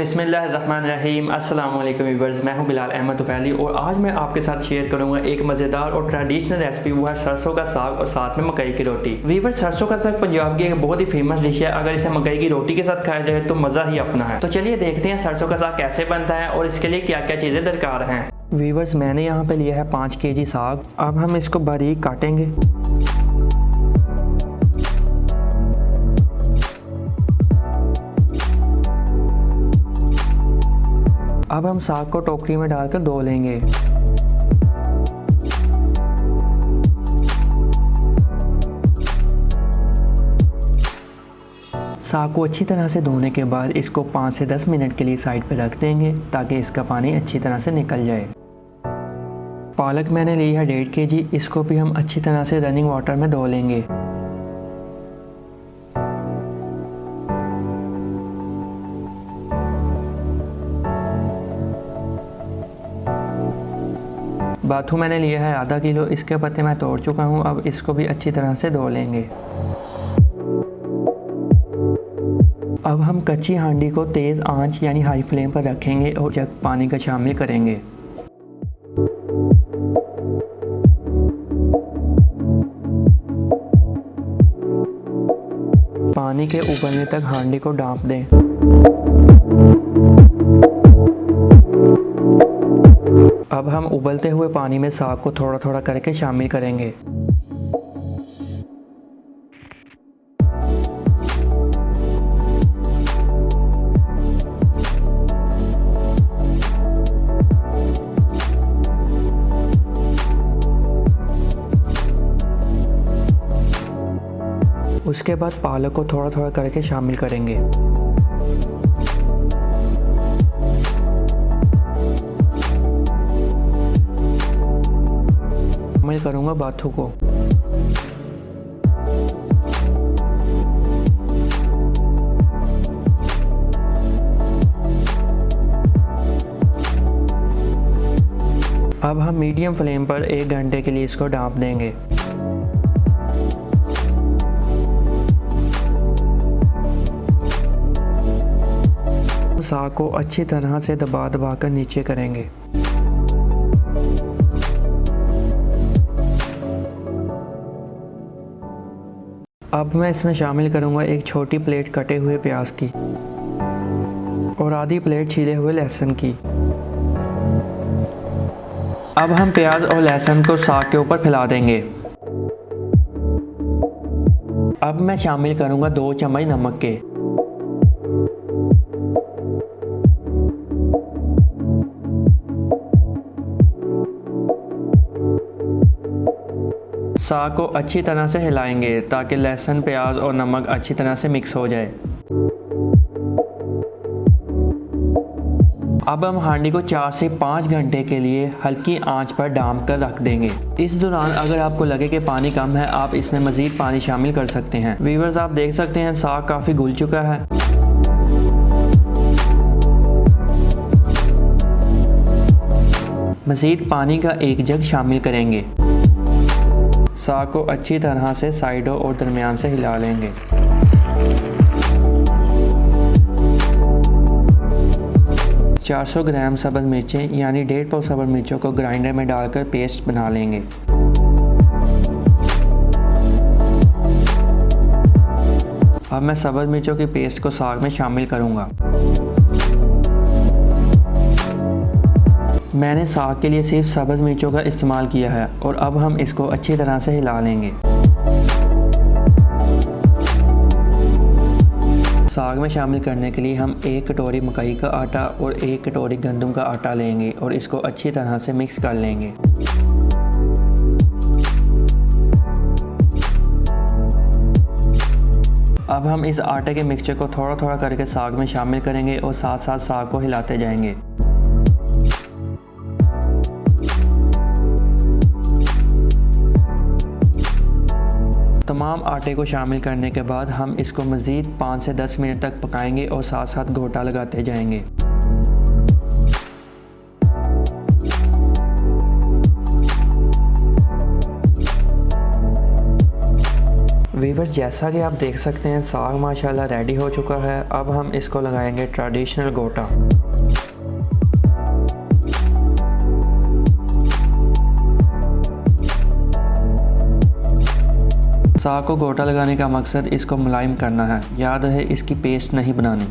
बिस्मिल्लाहिर्रहमानिर्रहीम। अस्सलाम वालेकुम व्यूअर्स, मैं हूं बिलाल अहमद तुफैली और आज मैं आपके साथ शेयर करूंगा एक मज़ेदार और ट्रेडिशनल रेसिपी। वो है सरसों का साग और साथ में मकई की रोटी। व्यूअर्स, सरसों का साग पंजाब की एक बहुत ही फेमस डिश है। अगर इसे मकई की रोटी के साथ खाया जाए तो मज़ा ही अपना है। तो चलिए देखते हैं सरसों का साग कैसे बनता है और इसके लिए क्या क्या चीज़ें दरकार हैं। व्यूअर्स, मैंने यहाँ पे लिया है 5 kg साग। अब हम इसको बारीक काटेंगे। अब हम साग को टोकरी में डालकर धो लेंगे। साग को अच्छी तरह से धोने के बाद इसको 5 से 10 मिनट के लिए साइड पर रख देंगे ताकि इसका पानी अच्छी तरह से निकल जाए। पालक मैंने ली है 1.5 kg। इसको भी हम अच्छी तरह से रनिंग वाटर में धो लेंगे। बाथू मैंने लिया है आधा किलो। इसके पत्ते मैं तोड़ चुका हूँ। अब इसको भी अच्छी तरह से धो लेंगे। अब हम कच्ची हांडी को तेज़ आंच यानी हाई फ्लेम पर रखेंगे और जग पानी का शामिल करेंगे। पानी के उबलने तक हांडी को ढाँप दें। अब हम उबलते हुए पानी में साग को थोड़ा थोड़ा करके शामिल करेंगे। उसके बाद पालक को थोड़ा थोड़ा करके शामिल करेंगे। शामिल करूंगा बाथू को। अब हम मीडियम फ्लेम पर 1 घंटे के लिए इसको ढाँप देंगे। साग को अच्छी तरह से दबा दबा कर नीचे करेंगे। अब मैं इसमें शामिल करूंगा एक छोटी प्लेट कटे हुए प्याज की और आधी प्लेट छीले हुए लहसुन की। अब हम प्याज और लहसुन को साग के ऊपर फैला देंगे। अब मैं शामिल करूंगा 2 चम्मच नमक के। साग को अच्छी तरह से हिलाएंगे ताकि लहसुन, प्याज और नमक अच्छी तरह से मिक्स हो जाए। अब हम हांडी को 4 से 5 घंटे के लिए हल्की आंच पर ढाँप कर रख देंगे। इस दौरान अगर आपको लगे कि पानी कम है, आप इसमें मज़ीद पानी शामिल कर सकते हैं। व्यूअर्स, आप देख सकते हैं साग काफ़ी घुल चुका है। मज़ीद पानी का 1 जग शामिल करेंगे। साग को अच्छी तरह से साइडों और दरमियान से हिला लेंगे। ग्राम सब्ज़ मिर्चें यानी 1.5 पाव सब्ज़ मिर्चों को ग्राइंडर में डालकर पेस्ट बना लेंगे। अब मैं सब्ज़ मिर्चों की पेस्ट को साग में शामिल करूंगा। मैंने साग के लिए सिर्फ सब्ज़ मिर्चों का इस्तेमाल किया है और अब हम इसको अच्छी तरह से हिला लेंगे। साग में शामिल करने के लिए हम 1 कटोरी मकई का आटा और 1 कटोरी गंदम का आटा लेंगे और इसको अच्छी तरह से मिक्स कर लेंगे। अब हम इस आटे के मिक्सचर को थोड़ा थोड़ा करके साग में शामिल करेंगे और साथ साथ साग को हिलाते जाएंगे। तमाम आटे को शामिल करने के बाद हम इसको मज़ीद 5 से 10 मिनट तक पकाएंगे और साथ साथ घोटा लगाते जाएंगे। वीवर्स जैसा कि आप देख सकते हैं साग माशाल्लाह रेडी हो चुका है। अब हम इसको लगाएंगे ट्रेडिशनल गोटा। साग को गोटा लगाने का मकसद इसको मुलायम करना है, याद रहे इसकी पेस्ट नहीं बनानी।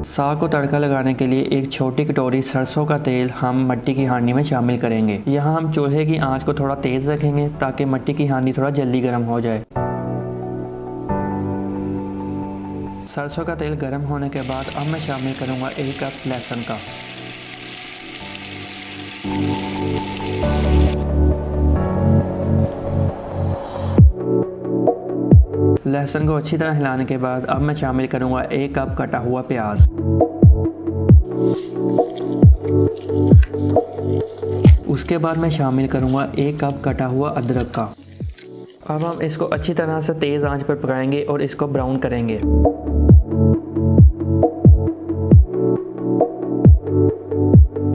साग को तड़का लगाने के लिए एक छोटी कटोरी सरसों का तेल हम मिट्टी की हांडी में शामिल करेंगे। यहाँ हम चूल्हे की आंच को थोड़ा तेज़ रखेंगे ताकि मिट्टी की हांडी थोड़ा जल्दी गर्म हो जाए। सरसों का तेल गर्म होने के बाद अब मैं शामिल करूँगा 1 कप लहसुन का। लहसुन को अच्छी तरह हिलाने के बाद अब मैं शामिल करूंगा 1 कप कटा हुआ प्याज। उसके बाद मैं शामिल करूंगा 1 कप कटा हुआ अदरक का। अब हम इसको अच्छी तरह से तेज़ आंच पर पकाएंगे और इसको ब्राउन करेंगे।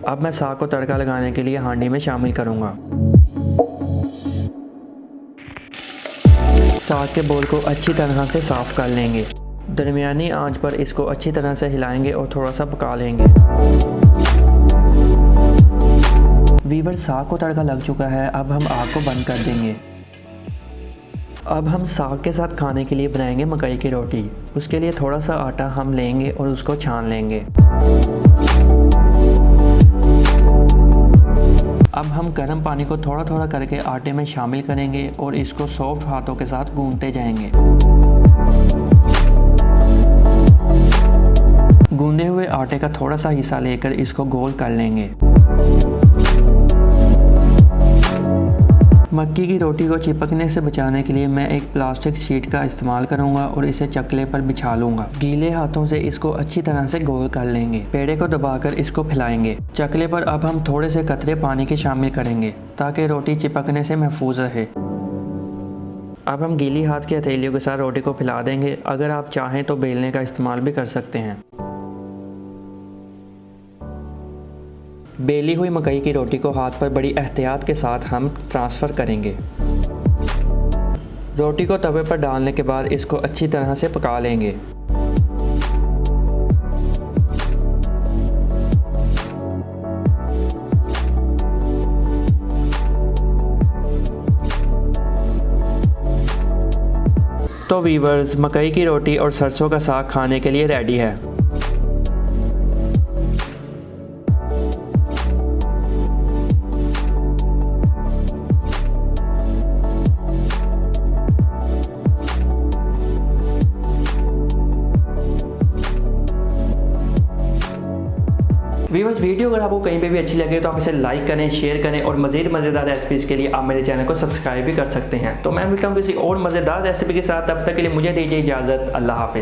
अब मैं साग को तड़का लगाने के लिए हांडी में शामिल करूंगा। साग के बोल को अच्छी तरह से साफ़ कर लेंगे। दरमियानी आंच पर इसको अच्छी तरह से हिलाएंगे और थोड़ा सा पका लेंगे। वीवर साग को तड़का लग चुका है, अब हम आग को बंद कर देंगे। अब हम साग के साथ खाने के लिए बनाएंगे मकई की रोटी। उसके लिए थोड़ा सा आटा हम लेंगे और उसको छान लेंगे। अब हम गर्म पानी को थोड़ा थोड़ा करके आटे में शामिल करेंगे और इसको सॉफ्ट हाथों के साथ गूंथते जाएंगे। गूंदे हुए आटे का थोड़ा सा हिस्सा लेकर इसको गोल कर लेंगे। मक्की की रोटी को चिपकने से बचाने के लिए मैं एक प्लास्टिक शीट का इस्तेमाल करूंगा और इसे चकले पर बिछा लूंगा। गीले हाथों से इसको अच्छी तरह से गोल कर लेंगे। पेड़े को दबाकर इसको फैलाएंगे। चकले पर अब हम थोड़े से कतरे पानी के शामिल करेंगे ताकि रोटी चिपकने से महफूज रहे। अब हम गीली हाथ की हथेलियों के साथ रोटी को फैला देंगे। अगर आप चाहें तो बेलने का इस्तेमाल भी कर सकते हैं। बेली हुई मकई की रोटी को हाथ पर बड़ी एहतियात के साथ हम ट्रांसफ़र करेंगे। रोटी को तवे पर डालने के बाद इसको अच्छी तरह से पका लेंगे। तो वीवर्स मकई की रोटी और सरसों का साग खाने के लिए रेडी है। व्यूअर्स वीडियो अगर आपको कहीं पे भी अच्छी लगे तो आप इसे लाइक करें, शेयर करें और मज़ीद मज़ेदार रेसिपीज़ के लिए आप मेरे चैनल को सब्सक्राइब भी कर सकते हैं। तो मैं मिलता हूँ किसी और मज़ेदार रेसिपी के साथ, तब तक के लिए मुझे दीजिए इजाज़त। अल्लाह हाफिज़।